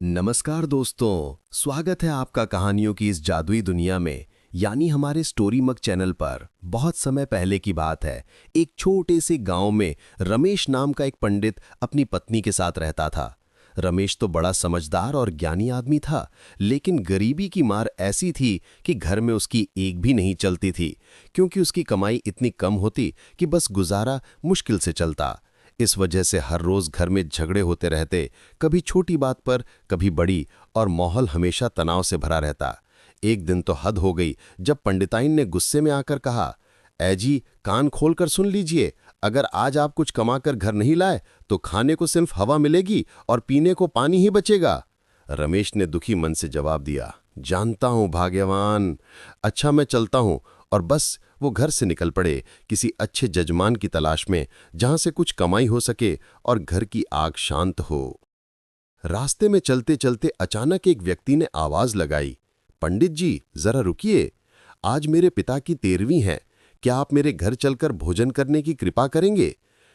नमस्कार दोस्तों, स्वागत है आपका कहानियों की इस जादुई दुनिया में यानी हमारे स्टोरी मग चैनल पर। बहुत समय पहले की बात है। एक छोटे से गांव में रमेश नाम का एक पंडित अपनी पत्नी के साथ रहता था। रमेश तो बड़ा समझदार और ज्ञानी आदमी था, लेकिन गरीबी की मार ऐसी थी कि घर में उसकी एक भी नहीं चलती थी, क्योंकि उसकी कमाई इतनी कम होती कि बस गुजारा मुश्किल से चलता। इस वजह से हर रोज घर में झगड़े होते रहते, कभी छोटी बात पर कभी बड़ी, और माहौल हमेशा तनाव से भरा रहता। एक दिन तो हद हो गई जब पंडिताइन ने गुस्से में आकर कहा, ऐ जी, कान खोलकर सुन लीजिए, अगर आज आप कुछ कमाकर घर नहीं लाए तो खाने को सिर्फ हवा मिलेगी और पीने को पानी ही बचेगा। रमेश ने दुखी मन से जवाब दिया, जानता हूं भाग्यवान, अच्छा मैं चलता हूं। और बस वो घर से निकल पड़े, किसी अच्छे जजमान की तलाश में जहां से कुछ कमाई हो सके और घर की आग शांत हो। रास्ते में चलते चलते अचानक एक व्यक्ति ने आवाज लगाई, पंडित जी जरा रुकिए, आज मेरे पिता की 13वीं है, क्या आप मेरे घर चलकर भोजन करने की कृपा करेंगे?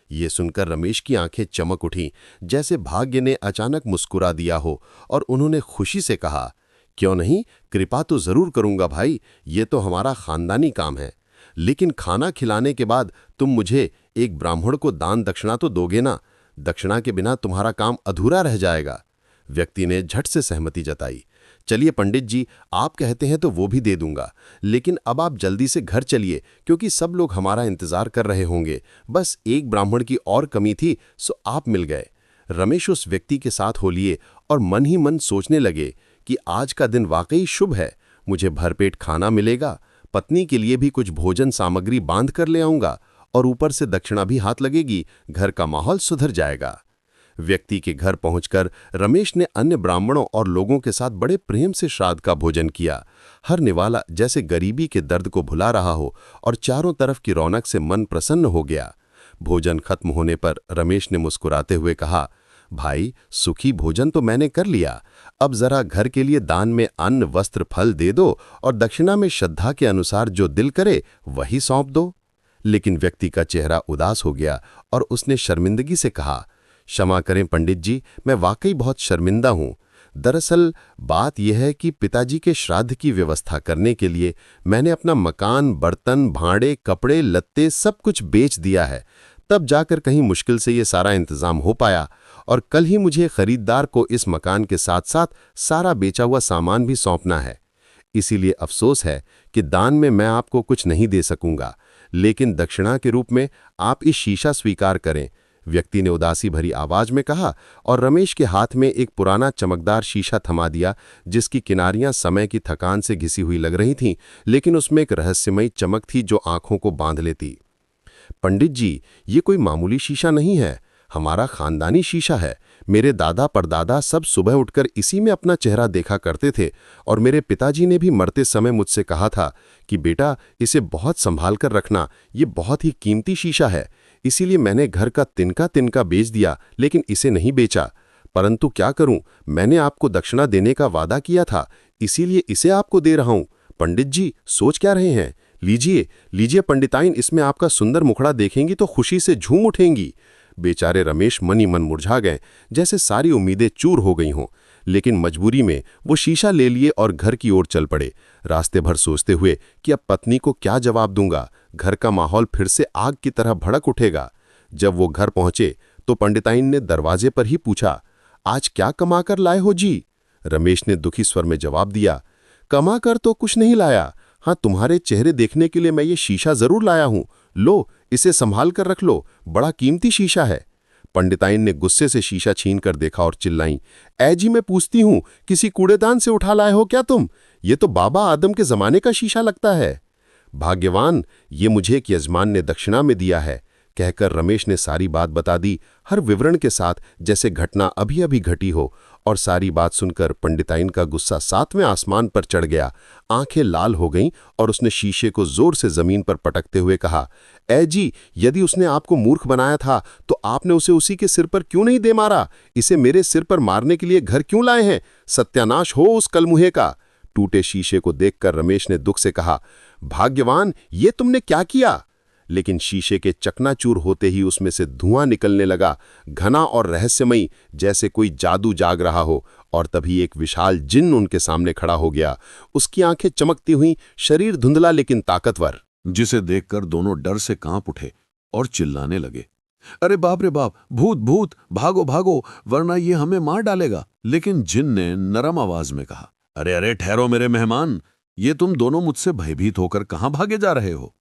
ये सुनकर रमेश की आंखें चमक उठीं, जैसे भाग्य ने अचानक मुस्कुरा दिया हो, और उन्होंने खुशी से कहा, क्यों नहीं, कृपा तो जरूर करूंगा भाई, ये तो हमारा खानदानी काम है। लेकिन खाना खिलाने के बाद तुम मुझे एक ब्राह्मण को दान दक्षिणा तो दोगे ना? दक्षिणा के बिना तुम्हारा काम अधूरा रह जाएगा। व्यक्ति ने झट से सहमति जताई। चलिए पंडित जी, आप कहते हैं तो वो भी दे दूंगा, लेकिन अब आप जल्दी से घर चलिए, क्योंकि सब लोग हमारा इंतजार कर रहे होंगे। बस एक ब्राह्मण की और कमी थी, सो आप मिल गए। रमेश उस व्यक्ति के साथ हो लिए और मन ही मन सोचने लगे कि आज का दिन वाकई शुभ है। मुझे भरपेट खाना मिलेगा, पत्नी के लिए भी कुछ भोजन सामग्री बांध कर ले आऊंगा, और ऊपर से दक्षिणा भी हाथ लगेगी, घर का माहौल सुधर जाएगा। व्यक्ति के घर पहुंचकर रमेश ने अन्य ब्राह्मणों और लोगों के साथ बड़े प्रेम से श्राद्ध का भोजन किया। हर निवाला जैसे गरीबी के दर्द को भुला रहा हो, और चारों तरफ की रौनक से मन प्रसन्न हो गया। भोजन खत्म होने पर रमेश ने मुस्कुराते हुए कहा, भाई, सुखी भोजन तो मैंने कर लिया, अब जरा घर के लिए दान में अन्न वस्त्र फल दे दो, और दक्षिणा में श्रद्धा के अनुसार जो दिल करे वही सौंप दो। लेकिन व्यक्ति का चेहरा उदास हो गया और उसने शर्मिंदगी से कहा, क्षमा करें पंडित जी, मैं वाकई बहुत शर्मिंदा हूं। दरअसल बात यह है कि पिताजी के श्राद्ध की व्यवस्था करने के लिए मैंने अपना मकान, बर्तन, भांडे, कपड़े, लत्ते सब कुछ बेच दिया है। तब जाकर कहीं मुश्किल से ये सारा इंतजाम हो पाया, और कल ही मुझे खरीदार को इस मकान के साथ साथ सारा बेचा हुआ सामान भी सौंपना है। इसीलिए अफसोस है कि दान में मैं आपको कुछ नहीं दे सकूंगा, लेकिन दक्षिणा के रूप में आप इस शीशा स्वीकार करें। व्यक्ति ने उदासी भरी आवाज में कहा, और रमेश के हाथ में एक पुराना चमकदार शीशा थमा दिया, जिसकी किनारियां समय की थकान से घिसी हुई लग रही थीं, लेकिन उसमें एक रहस्यमयी चमक थी जो आंखों को बांध लेती। पंडित जी, ये कोई मामूली शीशा नहीं है, हमारा खानदानी शीशा है। मेरे दादा परदादा सब सुबह उठकर इसी में अपना चेहरा देखा करते थे, और मेरे पिताजी ने भी मरते समय मुझसे कहा था कि बेटा, इसे बहुत संभाल कर रखना, ये बहुत ही कीमती शीशा है। इसीलिए मैंने घर का तिनका तिनका बेच दिया, लेकिन इसे नहीं बेचा। परंतु क्या करूं, मैंने आपको दक्षिणा देने का वादा किया था, इसीलिए इसे आपको दे रहा हूं। पंडित जी, सोच क्या रहे हैं? लीजिए लीजिए पंडिताइन, इसमें आपका सुंदर मुखड़ा देखेंगी तो खुशी से झूम उठेंगी। बेचारे रमेश मन ही मन मुरझा गए, जैसे सारी उम्मीदें चूर हो गई हों। लेकिन मजबूरी में वो शीशा ले लिए और घर की ओर चल पड़े, रास्ते भर सोचते हुए कि अब पत्नी को क्या जवाब दूंगा। घर का माहौल फिर से आग की तरह भड़क उठेगा। जब वो घर पहुंचे तो पंडिताइन ने दरवाजे पर ही पूछा, आज क्या कमा कर लाए हो जी? रमेश ने दुखी स्वर में जवाब दिया, कमा कर तो कुछ नहीं लाया, हाँ, तुम्हारे चेहरे देखने के लिए मैं ये शीशा जरूर लाया हूं। लो, इसे संभाल कर रख लो, बड़ा कीमती शीशा है। पंडिताइन ने गुस्से से शीशा छीन कर देखा और चिल्लाई, ऐ जी, मैं पूछती हूं, किसी कूड़ेदान से उठा लाए हो क्या तुम? ये तो बाबा आदम के जमाने का शीशा लगता है। भाग्यवान, ये मुझे एक यजमान ने दक्षिणा में दिया है, कहकर रमेश ने सारी बात बता दी, हर विवरण के साथ, जैसे घटना अभी अभी घटी हो। और सारी बात सुनकर पंडिताइन का गुस्सा 7वें आसमान पर चढ़ गया। आंखें लाल हो गईं और उसने शीशे को जोर से जमीन पर पटकते हुए कहा, ऐ जी, यदि उसने आपको मूर्ख बनाया था तो आपने उसे उसी के सिर पर क्यों नहीं दे मारा? इसे मेरे सिर पर मारने के लिए घर क्यों लाए हैं? सत्यानाश हो उस कलमुहे का। टूटे शीशे को देखकर रमेश ने दुख से कहा, भाग्यवान, ये तुमने क्या किया? लेकिन शीशे के चकनाचूर होते ही उसमें से धुआं निकलने लगा, घना और रहस्यमयी, जैसे कोई जादू जाग रहा हो, और तभी एक विशाल जिन्न उनके सामने खड़ा हो गया। उसकी आंखें चमकती हुई, शरीर धुंधला लेकिन ताकतवर, जिसे देखकर दोनों डर से कांप उठे और चिल्लाने लगे, अरे बाप रे बाप, भूत भूत, भागो भागो, वरना ये हमें मार डालेगा। लेकिन जिन ने नरम आवाज में कहा, अरे अरे ठहरो मेरे मेहमान, ये तुम दोनों मुझसे भयभीत होकर कहां भागे जा रहे हो?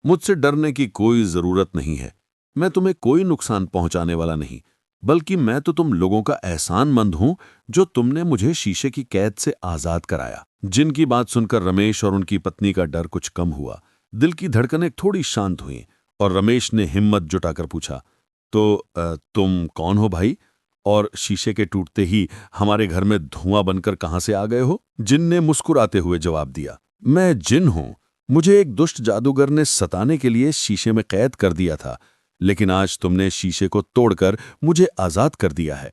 मुझसे डरने की कोई जरूरत नहीं है। मैं तुम्हें कोई नुकसान पहुंचाने वाला नहीं, बल्कि मैं तो तुम लोगों का एहसानमंद हूं जो तुमने मुझे शीशे की कैद से आजाद कराया। जिनकी बात सुनकर रमेश और उनकी पत्नी का डर कुछ कम हुआ, दिल की धड़कनें थोड़ी शांत हुई और रमेश ने हिम्मत जुटाकर पूछा, तो तुम कौन हो भाई? और शीशे के टूटते ही हमारे घर में धुआं बनकर कहां से आ गए हो? जिन ने मुस्कुराते हुए जवाब दिया, मैं जिन हूं। मुझे एक दुष्ट जादूगर ने सताने के लिए शीशे में कैद कर दिया था, लेकिन आज तुमने शीशे को तोड़कर मुझे आजाद कर दिया है।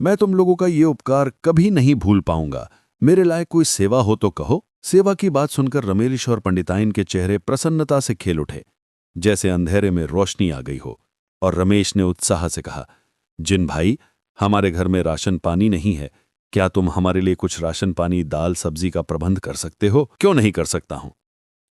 मैं तुम लोगों का ये उपकार कभी नहीं भूल पाऊंगा। मेरे लायक कोई सेवा हो तो कहो। सेवा की बात सुनकर रमेश और पंडिताइन के चेहरे प्रसन्नता से खेल उठे, जैसे अंधेरे में रोशनी आ गई हो। और रमेश ने उत्साह से कहा, जिन भाई, हमारे घर में राशन पानी नहीं है, क्या तुम हमारे लिए कुछ राशन पानी, दाल सब्जी का प्रबंध कर सकते हो? क्यों नहीं कर सकता हूं,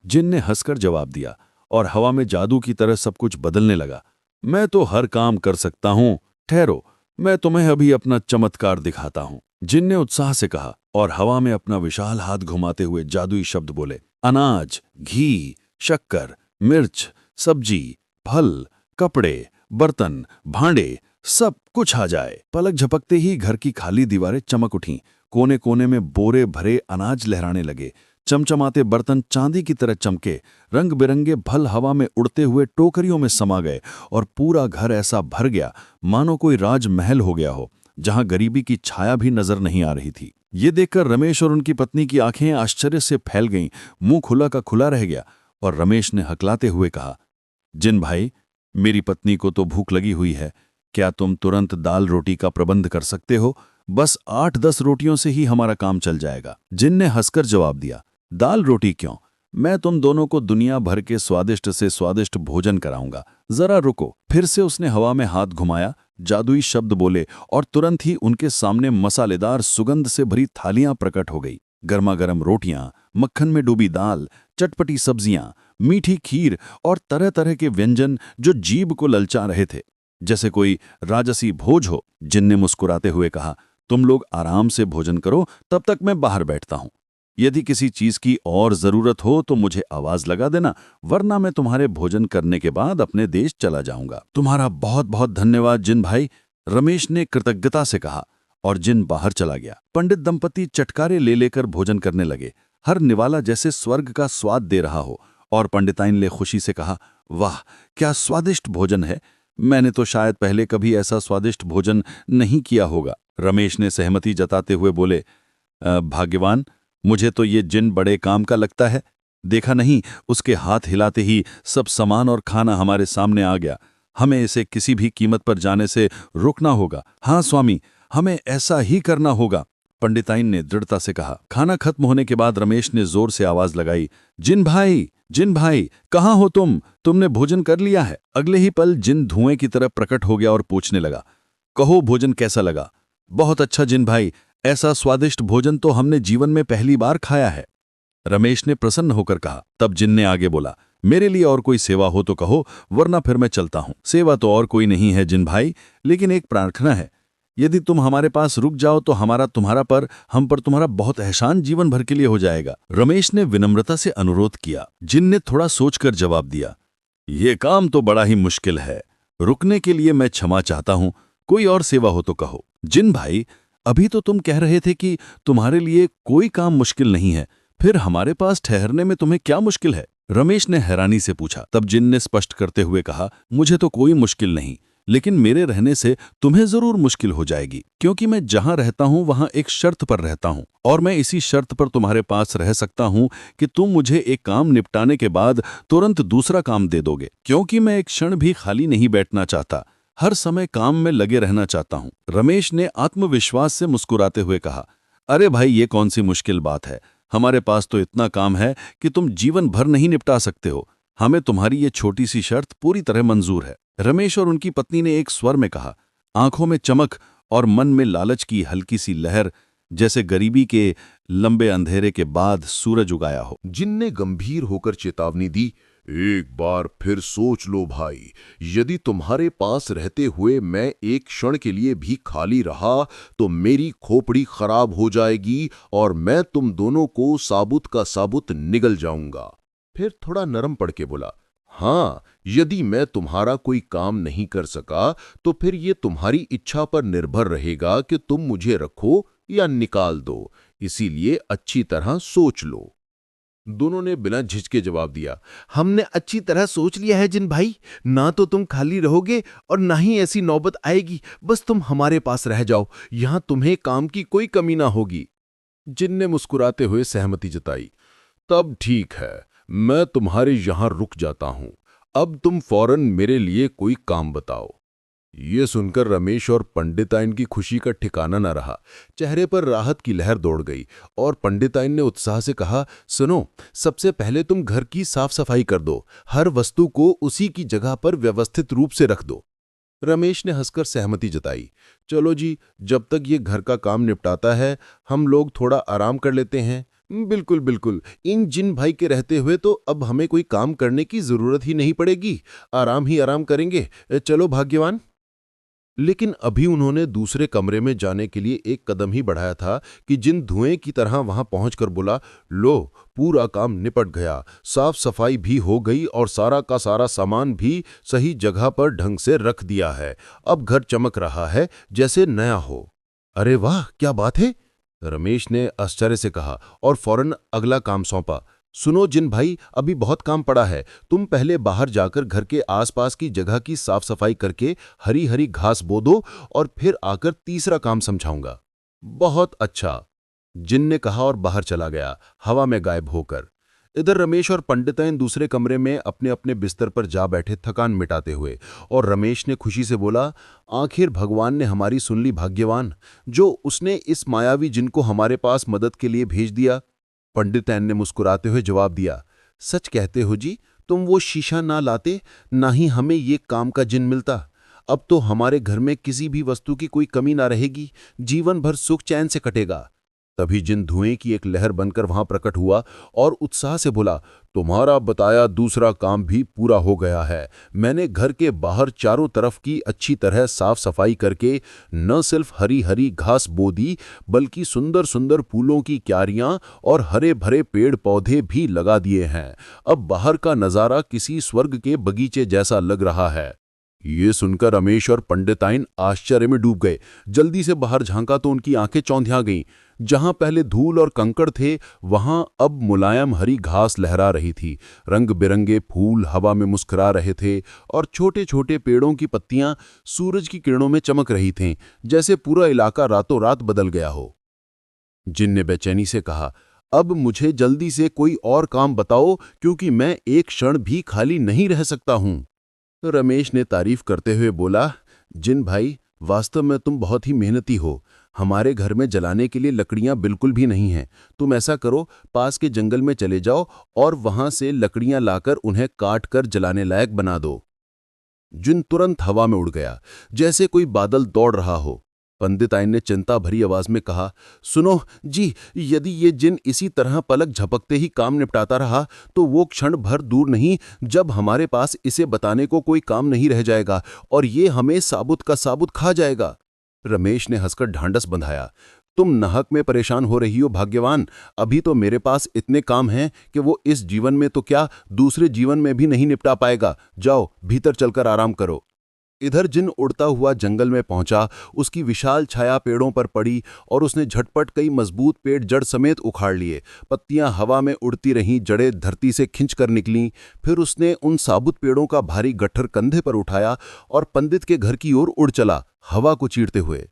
जिन ने हंसकर जवाब दिया और हवा में जादू की तरह सब कुछ बदलने लगा। मैं तो हर काम कर सकता हूं, ठहरो, मैं तुम्हें अभी अपना चमत्कार दिखाता हूं। जिन ने उत्साह से कहा और हवा में अपना विशाल हाथ घुमाते हुए जादुई शब्द बोले, अनाज, घी, शक्कर, मिर्च, सब्जी, फल, कपड़े, बर्तन, भांडे, सब कुछ आ जाए। पलक झपकते ही घर की खाली दीवारें चमक उठीं, कोने कोने में बोरे भरे अनाज लहराने लगे, चमचमाते बर्तन चांदी की तरह चमके, रंग बिरंगे फल हवा में उड़ते हुए टोकरियों में समा गए और पूरा घर ऐसा भर गया मानो कोई राजमहल हो गया हो, जहां गरीबी की छाया भी नजर नहीं आ रही थी। ये देखकर रमेश और उनकी पत्नी की आंखें आश्चर्य से फैल गईं, मुंह खुला का खुला रह गया और रमेश ने हकलाते हुए कहा, जिन भाई, मेरी पत्नी को तो भूख लगी हुई है, क्या तुम तुरंत दाल रोटी का प्रबंध कर सकते हो? बस 8-10 रोटियों से ही हमारा काम चल जाएगा। जिन ने हंसकर जवाब दिया, दाल रोटी क्यों, मैं तुम दोनों को दुनिया भर के स्वादिष्ट से स्वादिष्ट भोजन कराऊंगा। जरा रुको। फिर से उसने हवा में हाथ घुमाया, जादुई शब्द बोले और तुरंत ही उनके सामने मसालेदार सुगंध से भरी थालियां प्रकट हो गई। गर्मा गर्म रोटियां, मक्खन में डूबी दाल, चटपटी सब्जियां, मीठी खीर और तरह तरह के व्यंजन जो जीभ को ललचा रहे थे, जैसे कोई राजसी भोज हो। जिन ने मुस्कुराते हुए कहा, तुम लोग आराम से भोजन करो, तब तक मैं बाहर बैठता हूं। यदि किसी चीज की और जरूरत हो तो मुझे आवाज लगा देना, वरना मैं तुम्हारे भोजन करने के बाद अपने देश चला जाऊंगा। तुम्हारा बहुत बहुत धन्यवाद जिन भाई, रमेश ने कृतज्ञता से कहा और जिन बाहर चला गया। पंडित दंपति चटकारे ले लेकर भोजन करने लगे, हर निवाला जैसे स्वर्ग का स्वाद दे रहा हो। और पंडिताइन ने खुशी से कहा, वाह क्या स्वादिष्ट भोजन है, मैंने तो शायद पहले कभी ऐसा स्वादिष्ट भोजन नहीं किया होगा। रमेश ने सहमति जताते हुए बोले, भाग्यवान, मुझे तो ये जिन बड़े काम का लगता है। देखा नहीं, उसके हाथ हिलाते ही सब सामान और खाना हमारे सामने आ गया। हमें इसे किसी भी कीमत पर जाने से रुकना होगा। हाँ स्वामी, हमें ऐसा ही करना होगा, पंडिताइन ने दृढ़ता से कहा। खाना खत्म होने के बाद रमेश ने जोर से आवाज लगाई, जिन भाई, कहाँ हो तुम? तुमने भोजन कर लिया है? अगले ही पल जिन धुएं की तरह प्रकट हो गया और पूछने लगा, कहो भोजन कैसा लगा? बहुत अच्छा जिन भाई, ऐसा स्वादिष्ट भोजन तो हमने जीवन में पहली बार खाया है, रमेश ने प्रसन्न होकर कहा। तब जिन ने आगे बोला, मेरे लिए और कोई सेवा हो तो कहो, वरना फिर मैं चलता हूं। सेवा तो और कोई नहीं है जिन भाई, लेकिन एक प्रार्थना है। यदि तुम हमारे पास रुक जाओ तो हम पर तुम्हारा बहुत एहसान जीवन भर के लिए हो जाएगा। रमेश ने विनम्रता से अनुरोध किया। जिन ने थोड़ा सोचकर जवाब दिया, ये काम तो बड़ा ही मुश्किल है, रुकने के लिए मैं क्षमा चाहता हूं, कोई और सेवा हो तो कहो। जिन भाई, अभी तो तुम कह रहे थे कि तुम्हारे लिए कोई काम मुश्किल नहीं है, फिर हमारे पास ठहरने में तुम्हें क्या मुश्किल है? रमेश ने हैरानी से पूछा। तब जिन ने स्पष्ट करते हुए कहा, मुझे तो कोई मुश्किल नहीं, लेकिन मेरे रहने से तुम्हें जरूर मुश्किल हो जाएगी, क्योंकि मैं जहां रहता हूं वहां एक शर्त पर रहता हूं, और मैं इसी शर्त पर तुम्हारे पास रह सकता हूं कि तुम मुझे एक काम निपटाने के बाद तुरंत दूसरा काम दे दोगे, क्योंकि मैं एक क्षण भी खाली नहीं बैठना चाहता, हर समय काम में लगे रहना चाहता हूं। रमेश ने आत्मविश्वास से मुस्कुराते हुए कहा, अरे भाई, ये कौन सी मुश्किल बात है, हमारे पास तो इतना काम है कि तुम जीवन भर नहीं निपटा सकते हो, हमें तुम्हारी ये छोटी सी शर्त पूरी तरह मंजूर है। रमेश और उनकी पत्नी ने एक स्वर में कहा, आंखों में चमक और मन में लालच की हल्की सी लहर, जैसे गरीबी के लंबे अंधेरे के बाद सूरज उगाया हो। जिन ने गंभीर होकर चेतावनी दी, एक बार फिर सोच लो भाई, यदि तुम्हारे पास रहते हुए मैं एक क्षण के लिए भी खाली रहा तो मेरी खोपड़ी खराब हो जाएगी और मैं तुम दोनों को साबुत का साबुत निगल जाऊंगा। फिर थोड़ा नरम पड़ के बोला, हाँ, यदि मैं तुम्हारा कोई काम नहीं कर सका तो फिर ये तुम्हारी इच्छा पर निर्भर रहेगा कि तुम मुझे रखो या निकाल दो, इसीलिए अच्छी तरह सोच लो। दोनों ने बिना झिझके जवाब दिया, हमने अच्छी तरह सोच लिया है जिन भाई, ना तो तुम खाली रहोगे और ना ही ऐसी नौबत आएगी, बस तुम हमारे पास रह जाओ, यहां तुम्हें काम की कोई कमी ना होगी। जिन ने मुस्कुराते हुए सहमति जताई, तब ठीक है, मैं तुम्हारे यहां रुक जाता हूं, अब तुम फौरन मेरे लिए कोई काम बताओ। ये सुनकर रमेश और पंडिताइन की खुशी का ठिकाना न रहा। चेहरे पर राहत की लहर दौड़ गई और पंडिताइन ने उत्साह से कहा, सुनो, सबसे पहले तुम घर की साफ सफाई कर दो, हर वस्तु को उसी की जगह पर व्यवस्थित रूप से रख दो। रमेश ने हंसकर सहमति जताई, चलो जी, जब तक ये घर का काम निपटाता है हम लोग थोड़ा आराम कर लेते हैं। बिल्कुल बिल्कुल, इन जिन भाई के रहते हुए तो अब हमें कोई काम करने की जरूरत ही नहीं पड़ेगी, आराम ही आराम करेंगे, चलो भाग्यवान। लेकिन अभी उन्होंने दूसरे कमरे में जाने के लिए एक कदम ही बढ़ाया था कि जिन धुएं की तरह वहां पहुंचकर बोला, लो, पूरा काम निपट गया, साफ सफाई भी हो गई और सारा का सारा सामान भी सही जगह पर ढंग से रख दिया है, अब घर चमक रहा है जैसे नया हो। अरे वाह, क्या बात है, रमेश ने आश्चर्य से कहा और फौरन अगला काम सौंपा। सुनो जिन भाई, अभी बहुत काम पड़ा है, तुम पहले बाहर जाकर घर के आसपास की जगह की साफ सफाई करके हरी हरी घास बो दो और फिर आकर तीसरा काम समझाऊंगा। बहुत अच्छा, जिन ने कहा और बाहर चला गया, हवा में गायब होकर। इधर रमेश और पंडिताइन दूसरे कमरे में अपने अपने बिस्तर पर जा बैठे, थकान मिटाते हुए, और रमेश ने खुशी से बोला, आखिर भगवान ने हमारी सुन ली भाग्यवान, जो उसने इस मायावी जिन को हमारे पास मदद के लिए भेज दिया। पंडिताइन ने मुस्कुराते हुए जवाब दिया, सच कहते हो जी, तुम वो शीशा ना लाते ना ही हमें ये काम का जिन मिलता, अब तो हमारे घर में किसी भी वस्तु की कोई कमी ना रहेगी, जीवन भर सुख चैन से कटेगा। तभी जिन धुएं की एक लहर बनकर वहां प्रकट हुआ और उत्साह से बोला, तुम्हारा बताया दूसरा काम भी पूरा हो गया है, मैंने घर के बाहर चारों तरफ की अच्छी तरह साफ सफाई करके न सिर्फ हरी हरी घास बो दी, बल्कि सुंदर सुंदर फूलों की क्यारियां और हरे भरे पेड़ पौधे भी लगा दिए हैं। अब बाहर का नजारा किसी स्वर्ग के बगीचे जैसा लग रहा है। ये सुनकर रमेश और पंडिताइन आश्चर्य में डूब गए। जल्दी से बाहर झांका तो उनकी आंखें चौंधिया गईं। जहां पहले धूल और कंकड़ थे, वहां अब मुलायम हरी घास लहरा रही थी, रंग बिरंगे फूल हवा में मुस्कुरा रहे थे और छोटे छोटे पेड़ों की पत्तियां सूरज की किरणों में चमक रही थीं, जैसे पूरा इलाका रातों रात बदल गया हो। जिन ने बेचैनी से कहा, अब मुझे जल्दी से कोई और काम बताओ, क्योंकि मैं एक क्षण भी खाली नहीं रह सकता हूं। तो रमेश ने तारीफ करते हुए बोला, जिन भाई, वास्तव में तुम बहुत ही मेहनती हो, हमारे घर में जलाने के लिए लकड़ियां बिल्कुल भी नहीं हैं। तुम ऐसा करो, पास के जंगल में चले जाओ और वहां से लकड़ियां लाकर उन्हें काट कर जलाने लायक बना दो। जिन तुरंत हवा में उड़ गया, जैसे कोई बादल दौड़ रहा हो। पंडिताइन ने चिंता भरी आवाज में कहा, सुनो जी, यदि ये जिन इसी तरह पलक झपकते ही काम निपटाता रहा तो वो क्षण भर दूर नहीं जब हमारे पास इसे बताने को कोई काम नहीं रह जाएगा और ये हमें साबुत का साबुत खा जाएगा। रमेश ने हंसकर ढांढस बंधाया, तुम नाहक में परेशान हो रही हो भाग्यवान, अभी तो मेरे पास इतने काम हैं कि वो इस जीवन में तो क्या, दूसरे जीवन में भी नहीं निपटा पाएगा। जाओ, भीतर चलकर आराम करो। इधर जिन उड़ता हुआ जंगल में पहुंचा, उसकी विशाल छाया पेड़ों पर पड़ी और उसने झटपट कई मजबूत पेड़ जड़ समेत उखाड़ लिए। पत्तियां हवा में उड़ती रहीं, जड़ें धरती से खिंचकर निकलीं। फिर उसने उन साबुत पेड़ों का भारी गट्ठर कंधे पर उठाया और पंडित के घर की ओर उड़ चला, हवा को चीरते हुए।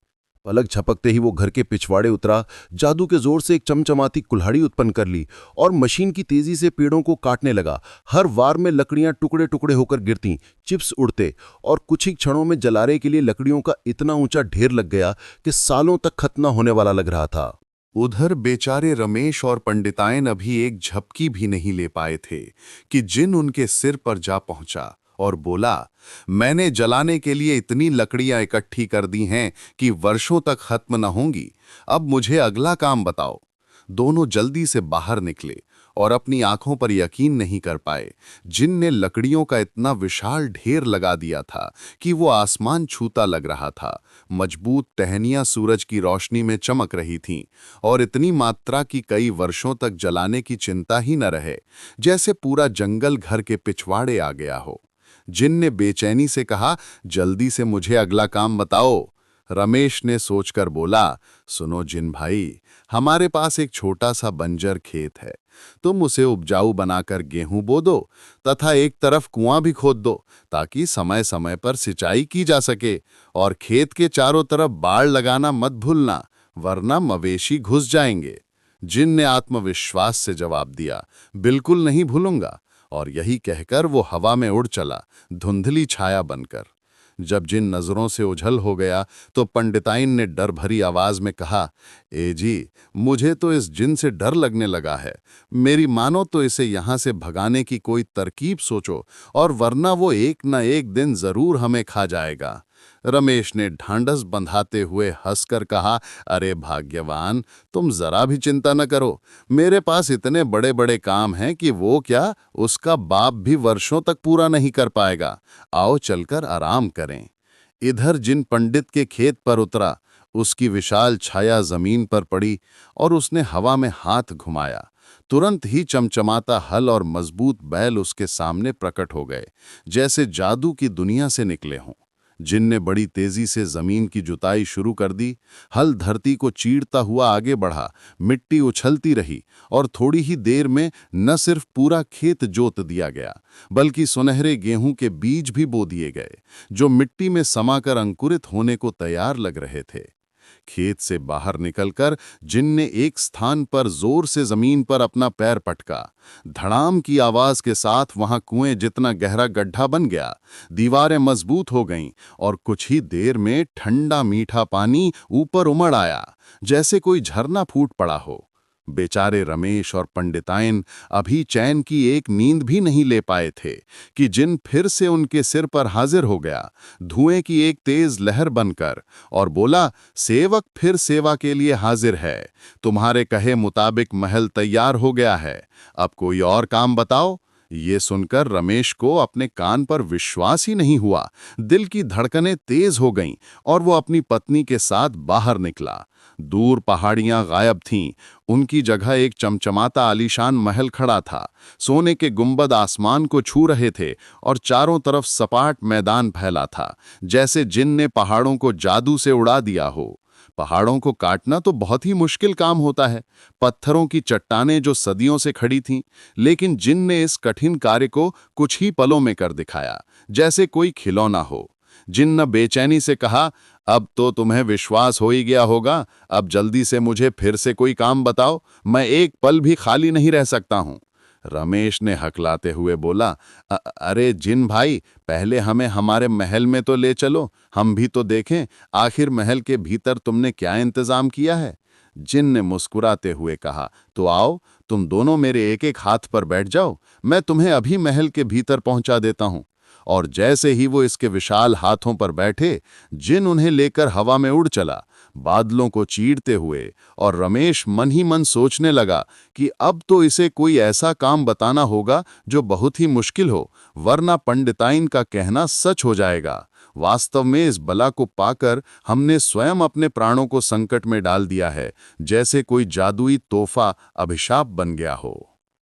पलक झपकते ही वो घर के पिछवाड़े उतरा, जादू के जोर से एक चमचमाती कुल्हाड़ी उत्पन्न कर ली और मशीन की तेजी से पेड़ों को काटने लगा। हर वार में लकड़ियां टुकड़े टुकड़े होकर गिरतीं, चिप्स उड़ते और कुछ ही क्षणों में जलाने के लिए लकड़ियों का इतना ऊंचा ढेर लग गया कि सालों तक खत्म न होने वाला लग रहा था। उधर बेचारे रमेश और पंडिताइन अभी एक झपकी भी नहीं ले पाए थे कि जिन उनके सिर पर जा पहुंचा और बोला, मैंने जलाने के लिए इतनी लकड़ियां इकट्ठी कर दी हैं कि वर्षों तक खत्म न होंगी। अब मुझे अगला काम बताओ। दोनों जल्दी से बाहर निकले और अपनी आंखों पर यकीन नहीं कर पाए। जिन ने लकड़ियों का इतना विशाल ढेर लगा दिया था कि वो आसमान छूता लग रहा था। मजबूत टहनियां सूरज की रोशनी में चमक रही थीं और इतनी मात्रा की कई वर्षों तक जलाने की चिंता ही न रहे, जैसे पूरा जंगल घर के पिछवाड़े आ गया हो। जिन ने बेचैनी से कहा, जल्दी से मुझे अगला काम बताओ। रमेश ने सोचकर बोला, सुनो जिन भाई, हमारे पास एक छोटा सा बंजर खेत है। तुम उसे उपजाऊ बनाकर गेहूं बो दो तथा एक तरफ कुआं भी खोद दो ताकि समय समय पर सिंचाई की जा सके। और खेत के चारों तरफ बाड़ लगाना मत भूलना, वरना मवेशी घुस जाएंगे। जिन ने आत्मविश्वास से जवाब दिया, बिल्कुल नहीं भूलूंगा। और यही कहकर वो हवा में उड़ चला, धुंधली छाया बनकर। जब जिन नजरों से ओझल हो गया तो पंडिताइन ने डर भरी आवाज में कहा, ए जी, मुझे तो इस जिन से डर लगने लगा है। मेरी मानो तो इसे यहां से भगाने की कोई तरकीब सोचो, और वरना वो एक न एक दिन जरूर हमें खा जाएगा। रमेश ने ढांढस बंधाते हुए हंसकर कहा, अरे भाग्यवान, तुम जरा भी चिंता न करो। मेरे पास इतने बड़े बड़े काम हैं कि वो क्या, उसका बाप भी वर्षों तक पूरा नहीं कर पाएगा। आओ चलकर आराम करें। इधर जिन पंडित के खेत पर उतरा, उसकी विशाल छाया जमीन पर पड़ी और उसने हवा में हाथ घुमाया। तुरंत ही चमचमाता हल और मजबूत बैल उसके सामने प्रकट हो गए, जैसे जादू की दुनिया से निकले हों। जिन ने बड़ी तेजी से जमीन की जुताई शुरू कर दी। हल धरती को चीरता हुआ आगे बढ़ा, मिट्टी उछलती रही और थोड़ी ही देर में न सिर्फ पूरा खेत जोत दिया गया, बल्कि सुनहरे गेहूं के बीज भी बो दिए गए, जो मिट्टी में समाकर अंकुरित होने को तैयार लग रहे थे। खेत से बाहर निकलकर जिन ने एक स्थान पर जोर से जमीन पर अपना पैर पटका। धड़ाम की आवाज के साथ वहां कुएं जितना गहरा गड्ढा बन गया, दीवारें मजबूत हो गईं और कुछ ही देर में ठंडा मीठा पानी ऊपर उमड़ आया, जैसे कोई झरना फूट पड़ा हो। बेचारे रमेश और पंडिताइन अभी चैन की एक नींद भी नहीं ले पाए थे कि जिन फिर से उनके सिर पर हाजिर हो गया, धुएं की एक तेज लहर बनकर, और बोला, सेवक फिर सेवा के लिए हाजिर है। तुम्हारे कहे मुताबिक महल तैयार हो गया है, अब कोई और काम बताओ। ये सुनकर रमेश को अपने कान पर विश्वास ही नहीं हुआ। दिल की धड़कनें तेज हो गईं और वो अपनी पत्नी के साथ बाहर निकला। दूर पहाड़ियां गायब थीं, उनकी जगह एक चमचमाता आलीशान महल खड़ा था। सोने के गुंबद आसमान को छू रहे थे और चारों तरफ सपाट मैदान फैला था, जैसे जिन ने पहाड़ों को जादू से उड़ा दिया हो। पहाड़ों को काटना तो बहुत ही मुश्किल काम होता है, पत्थरों की चट्टानें जो सदियों से खड़ी थीं, लेकिन जिन ने इस कठिन कार्य को कुछ ही पलों में कर दिखाया, जैसे कोई खिलौना हो। जिन ने बेचैनी से कहा, अब तो तुम्हें विश्वास हो ही गया होगा, अब जल्दी से मुझे फिर से कोई काम बताओ, मैं एक पल भी खाली नहीं रह सकता हूं। रमेश ने हकलाते हुए बोला, अरे जिन भाई, पहले हमें हमारे महल में तो ले चलो, हम भी तो देखें आखिर महल के भीतर तुमने क्या इंतजाम किया है। जिन ने मुस्कुराते हुए कहा, तो आओ, तुम दोनों मेरे एक एक हाथ पर बैठ जाओ, मैं तुम्हें अभी महल के भीतर पहुंचा देता हूं। और जैसे ही वो इसके विशाल हाथों पर बैठे, जिन उन्हें लेकर हवा में उड़ चला, बादलों को चीरते हुए। और रमेश मन ही मन सोचने लगा कि अब तो इसे कोई ऐसा काम बताना होगा जो बहुत ही मुश्किल हो, वरना पंडिताइन का कहना सच हो जाएगा। वास्तव में इस बला को पाकर हमने स्वयं अपने प्राणों को संकट में डाल दिया है, जैसे कोई जादुई तोहफा अभिशाप बन गया हो।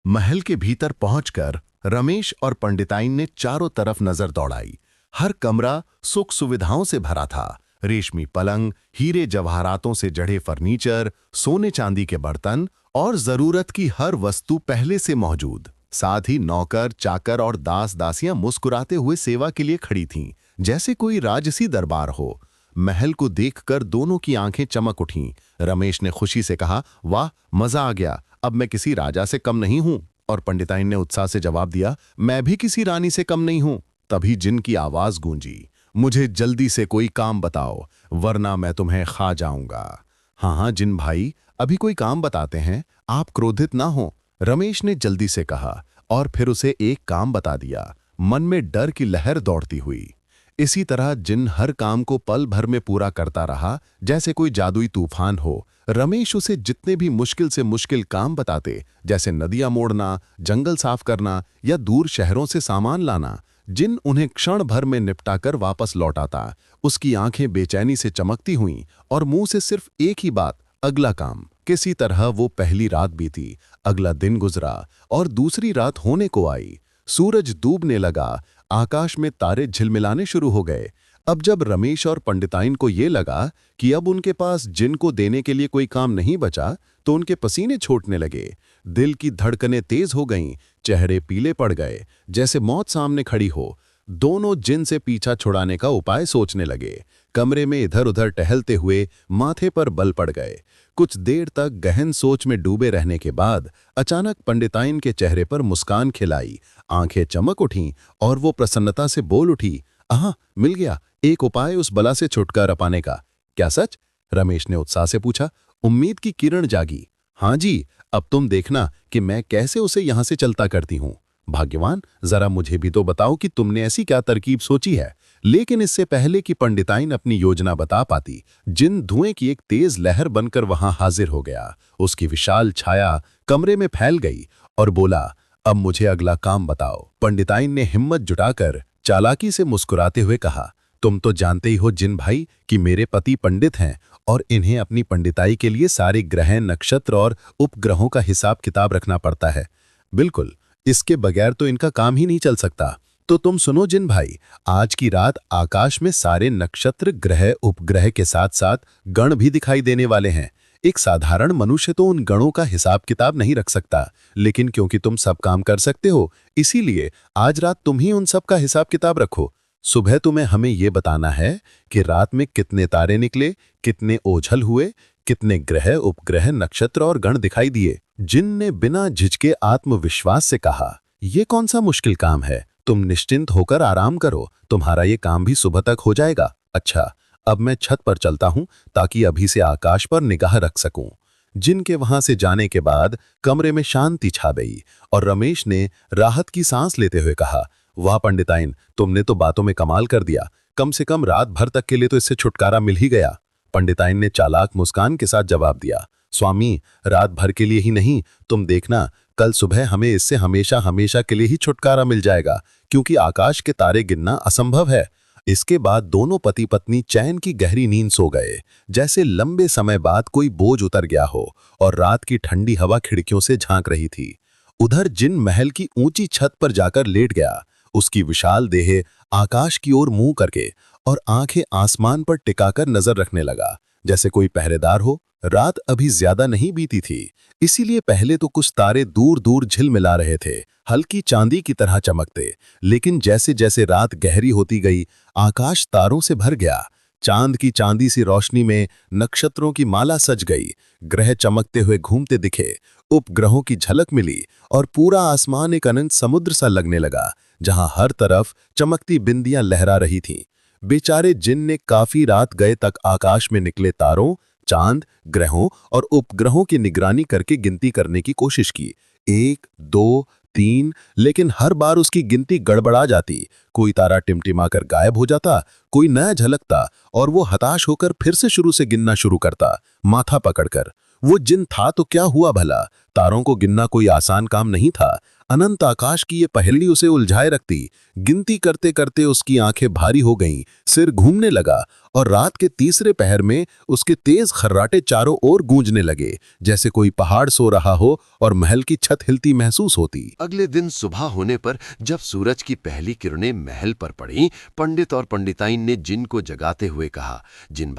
महल के भीतर पहुंचकर रमेश और पंडिताइन ने चारों तरफ नजर दौड़ाई। हर कमरा सुख सुविधाओं से भरा था। रेशमी पलंग, हीरे जवाहरातों से जड़े फर्नीचर, सोने चांदी के बर्तन और जरूरत की हर वस्तु पहले से मौजूद। साथ ही नौकर, चाकर और दास दासियां मुस्कुराते हुए सेवा के लिए खड़ी थीं, जैसे कोई राजसी दरबार हो। महल को देखकर दोनों की आंखें चमक उठीं। रमेश ने खुशी से कहा, वाह, मजा आ गया, अब मैं किसी राजा से कम नहीं हूं। और पंडिताइन ने उत्साह से जवाब दिया, मैं भी किसी रानी से कम नहीं हूं। तभी जिन की आवाज गूंजी, मुझे जल्दी से कोई काम बताओ, वरना मैं तुम्हें खा जाऊंगा। हाँ हाँ जिन भाई, अभी कोई काम बताते हैं, आप क्रोधित ना हो, रमेश ने जल्दी से कहा और फिर उसे एक काम बता दिया। मन में डर की लहर दौड़ती हुई। इसी तरह जिन हर काम को पल भर में पूरा करता रहा, जैसे कोई जादुई तूफान हो। रमेश उसे जितने भी मुश्किल से मुश्किल काम बताते, जैसे नदियां मोड़ना, जंगल साफ करना या दूर शहरों से सामान लाना, जिन उन्हें क्षण भर में निपटाकर वापस लौटाता। उसकी आंखें बेचैनी से चमकती हुईं और मुंह से सिर्फ एक ही बात, अगला काम। किसी तरह वो पहली रात बीती, अगला दिन गुजरा और दूसरी रात होने को आई। सूरज डूबने लगा, आकाश में तारे झिलमिलाने शुरू हो गए। अब जब रमेश और पंडिताइन को ये लगा कि अब उनके पास जिन को देने के लिए कोई काम नहीं बचा, तो उनके पसीने छूटने लगे, दिल की धड़कनें तेज हो गईं, चेहरे पीले पड़ गए, जैसे मौत सामने खड़ी हो। दोनों जिन से पीछा छुड़ाने का उपाय सोचने लगे। कमरे में इधर उधर टहलते हुए माथे पर बल पड़ गए। कुछ देर तक गहन सोच में डूबे रहने के बाद अचानक पंडिताइन के चेहरे पर मुस्कान खिलाई, आंखें चमक उठीं और वो प्रसन्नता से बोल उठी, आहा, मिल गया एक उपाय उस बला से छुटकारा पाने का। क्या सच? रमेश ने उत्साह से पूछा। उम्मीद की किरण जागी। हाँ जी, अब तुम देखना कि मैं कैसे उसे यहां से चलता करती हूं। भाग्यवान, जरा मुझे भी तो बताओ कि तुमने ऐसी क्या तरकीब सोची है। लेकिन इससे पहले कि पंडिताइन अपनी योजना बता पाती, जिन धुएं की एक तेज लहर बनकर वहां हाजिर हो गया। उसकी विशाल छाया कमरे में फैल गई और बोला, अब मुझे अगला काम बताओ। पंडिताइन ने हिम्मत जुटाकर चालाकी से मुस्कुराते हुए कहा, तुम तो जानते ही हो जिन भाई कि मेरे पति पंडित हैं और इन्हें अपनी पंडिताई के लिए सारे ग्रह, नक्षत्र और उपग्रहों का हिसाब किताब रखना पड़ता है। बिल्कुल, इसके बगैर तो इनका काम ही नहीं चल सकता। तो तुम सुनो जिन भाई, आज की रात आकाश में सारे नक्षत्र, ग्रह, उपग्रह के साथ साथ गण भी दिखाई देने वाले हैं। एक साधारण मनुष्य तो उन गणों का हिसाब किताब नहीं रख सकता, लेकिन क्योंकि तुम सब काम कर सकते हो, इसीलिए आज रात तुम ही उन सब का हिसाब किताब रखो। सुबह तुम्हें हमें ये बताना है कि रात में कितने तारे निकले, कितने ओझल हुए, कितने ग्रह, उपग्रह, नक्षत्र और गण दिखाई दिए। जिन ने बिना झिझके आत्मविश्वास से कहा, यह कौन सा मुश्किल काम है, तुम निश्चिंत होकर आराम करो, तुम्हारा ये काम भी सुबह तक हो जाएगा। अच्छा, अब मैं छत पर चलता हूं ताकि अभी से आकाश पर निगाह रख सकूं। जिन के वहां से जाने के बाद कमरे में शांति छा गई और रमेश ने राहत की सांस लेते हुए कहा, वाह पंडिताइन, तुमने तो बातों में कमाल कर दिया। कम से कम रात भर तक के लिए तो इससे छुटकारा मिल ही गया। पंडिताइन ने चालाक मुस्कान के साथ जवाब दिया, स्वामी, रात भर के लिए ही नहीं, तुम देखना कल सुबह हमें इससे हमेशा हमेशा के लिए ही छुटकारा मिल जाएगा, क्योंकि आकाश के तारे गिनना असंभव है। इसके बाद दोनों पति पत्नी चैन की गहरी नींद सो गए, जैसे लंबे समय बाद कोई बोझ उतर गया हो और रात की ठंडी हवा खिड़कियों से झांक रही थी। उधर जिन महल की ऊंची छत पर जाकर लेट गया, उसकी विशाल देह आकाश की ओर मुंह करके और आंखें आसमान पर टिकाकर नजर रखने लगा, जैसे कोई पहरेदार हो। रात अभी ज्यादा नहीं बीती थी, इसीलिए पहले तो कुछ तारे दूर दूर झिलमिला रहे थे, हल्की चांदी की तरह चमकते। लेकिन जैसे जैसे रात गहरी होती गई, आकाश तारों से भर गया। चांद की चांदी सी रोशनी में नक्षत्रों की माला सज गई, ग्रह चमकते हुए घूमते दिखे, उपग्रहों की झलक मिली और पूरा आसमान एक अनंत समुद्र सा लगने लगा, जहां हर तरफ चमकती बिंदियां लहरा रही थीं। बेचारे जिन ने काफी रात गए तक आकाश में निकले तारों, चांद, ग्रहों और उपग्रहों की निगरानी करके गिनती करने की कोशिश की। 1, 2, 3, लेकिन हर बार उसकी गिनती गड़बड़ा जाती। कोई तारा टिमटिमाकर गायब हो जाता, कोई नया झलकता और वो हताश होकर फिर से शुरू से गिनना शुरू करता, माथा पकड़कर। वो जिन था तो क्या हुआ भला? तारों को गिनना कोई आसान काम नहीं था। अनंत आकाश की ये पहेली उसे उलझाए रखती। गिनती करते करते उसकी आंखें भारी हो गईं, सिर घूमने लगा और रात के तीसरे पहर में उसके तेज खर्राटे चारों ओर गूंजने लगे, जैसे कोई पहाड़ सो रहा हो और महल की छत हिलती महसूस होती। अगले दिन सुबह होने पर जब सूरज की पहली किरणें महल पर पड़ी, पंडित और पंडिताइन ने जिन को जगाते हुए कहा, जिन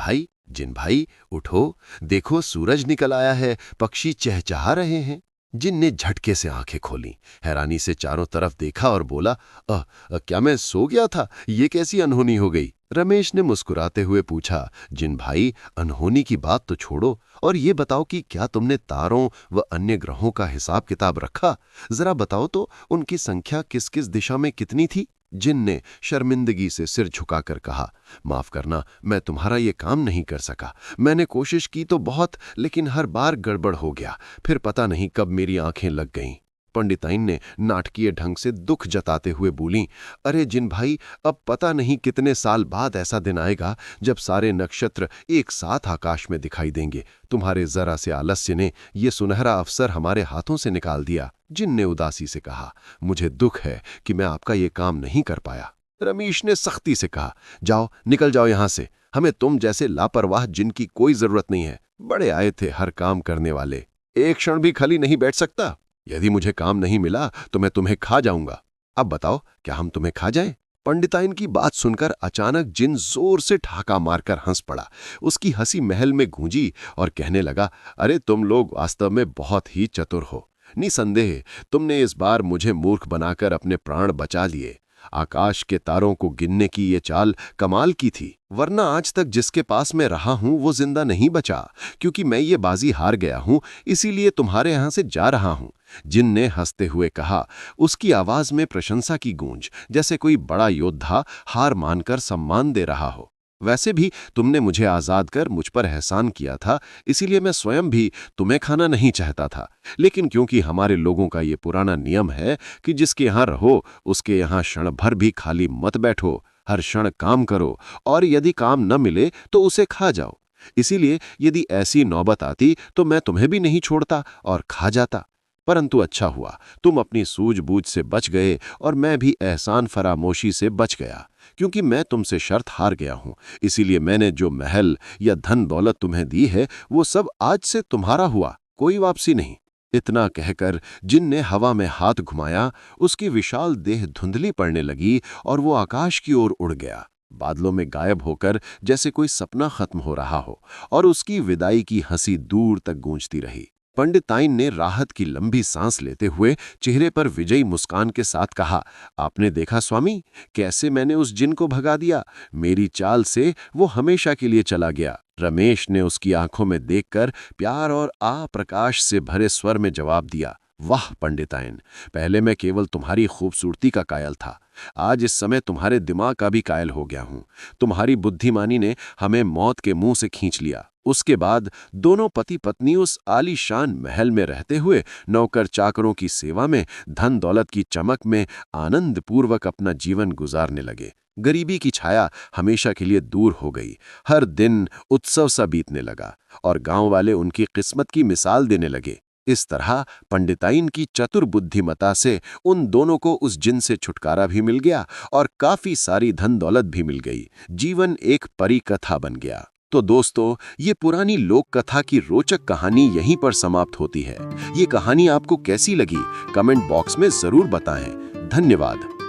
भाई उठो, देखो सूरज निकल आया है, पक्षी चहचहा रहे हैं। जिन ने झटके से आंखें खोलीं, हैरानी से चारों तरफ देखा और बोला, क्या मैं सो गया था? ये कैसी अनहोनी हो गई? रमेश ने मुस्कुराते हुए पूछा, जिन भाई, अनहोनी की बात तो छोड़ो और ये बताओ कि क्या तुमने तारों व अन्य ग्रहों का हिसाब किताब रखा? जरा बताओ तो उनकी संख्या किस किस दिशा में कितनी थी? जिन ने शर्मिंदगी से सिर झुकाकर कहा, माफ करना, मैं तुम्हारा ये काम नहीं कर सका। मैंने कोशिश की तो बहुत, लेकिन हर बार गड़बड़ हो गया, फिर पता नहीं कब मेरी आंखें लग गईं। पंडिताइन ने नाटकीय ढंग से दुख जताते हुए बोली, अरे जिन भाई, अब पता नहीं कितने साल बाद ऐसा दिन आएगा जब सारे नक्षत्र एक साथ आकाश में दिखाई देंगे। तुम्हारे जरा से आलस्य ने ये सुनहरा अवसर हमारे हाथों से निकाल दिया। जिन ने उदासी से कहा, मुझे दुख है कि मैं आपका ये काम नहीं कर पाया। रमेश ने सख्ती से कहा, जाओ, निकल जाओ यहां से। हमें तुम जैसे लापरवाह जिन की कोई जरूरत नहीं है। बड़े आए थे हर काम करने वाले, एक क्षण भी खाली नहीं बैठ सकता। यदि मुझे काम नहीं मिला तो मैं तुम्हें खा जाऊंगा। अब बताओ, क्या हम तुम्हें खा जाएं? पंडिताइन की बात सुनकर अचानक जिन जोर से ठहाका मारकर हंस पड़ा। उसकी हंसी महल में गूंजी और कहने लगा, अरे तुम लोग वास्तव में बहुत ही चतुर हो। निसंदेह तुमने इस बार मुझे मूर्ख बनाकर अपने प्राण बचा लिए। आकाश के तारों को गिनने की ये चाल कमाल की थी, वरना आज तक जिसके पास मैं रहा हूं वो जिंदा नहीं बचा। क्योंकि मैं ये बाजी हार गया हूं, इसीलिए तुम्हारे यहां से जा रहा हूं। जिन ने हंसते हुए कहा, उसकी आवाज में प्रशंसा की गूंज, जैसे कोई बड़ा योद्धा हार मानकर सम्मान दे रहा हो। वैसे भी तुमने मुझे आजाद कर मुझ पर एहसान किया था, इसीलिए मैं स्वयं भी तुम्हें खाना नहीं चाहता था। लेकिन क्योंकि हमारे लोगों का ये पुराना नियम है कि जिसके यहाँ रहो उसके यहाँ क्षण भर भी खाली मत बैठो, हर क्षण काम करो, और यदि काम न मिले तो उसे खा जाओ। इसीलिए यदि ऐसी नौबत आती तो मैं तुम्हें भी नहीं छोड़ता और खा जाता। परंतु अच्छा हुआ तुम अपनी सूझबूझ से बच गए और मैं भी एहसान फरामोशी से बच गया। क्योंकि मैं तुमसे शर्त हार गया हूं, इसीलिए मैंने जो महल या धन दौलत तुम्हें दी है वो सब आज से तुम्हारा हुआ, कोई वापसी नहीं। इतना कहकर जिन ने हवा में हाथ घुमाया, उसकी विशाल देह धुंधली पड़ने लगी और वो आकाश की ओर उड़ गया, बादलों में गायब होकर जैसे कोई सपना खत्म हो रहा हो। और उसकी विदाई की हंसी दूर तक गूंजती रही। पंडिताइन ने राहत की लंबी सांस लेते हुए चेहरे पर विजयी मुस्कान के साथ कहा, आपने देखा स्वामी, कैसे मैंने उस जिन को भगा दिया। मेरी चाल से वो हमेशा के लिए चला गया। रमेश ने उसकी आंखों में देखकर प्यार और प्रकाश से भरे स्वर में जवाब दिया, वाह पंडिताइन, पहले मैं केवल तुम्हारी खूबसूरती का कायल था, आज इस समय तुम्हारे दिमाग का भी कायल हो गया हूं। तुम्हारी बुद्धिमानी ने हमें मौत के मुंह से खींच लिया। उसके बाद दोनों पति पत्नी उस आलीशान महल में रहते हुए नौकर चाकरों की सेवा में, धन दौलत की चमक में आनंद पूर्वक अपना जीवन गुजारने लगे। गरीबी की छाया हमेशा के लिए दूर हो गई। हर दिन उत्सव सा बीतने लगा और गांव वाले उनकी किस्मत की मिसाल देने लगे। इस तरह पंडिताइन की चतुर बुद्धिमता से उन दोनों को उस जिन से छुटकारा भी मिल गया और काफी सारी धन दौलत भी मिल गई। जीवन एक परी कथा बन गया। तो दोस्तों, ये पुरानी लोक कथा की रोचक कहानी यहीं पर समाप्त होती है। ये कहानी आपको कैसी लगी, कमेंट बॉक्स में जरूर बताएं। धन्यवाद।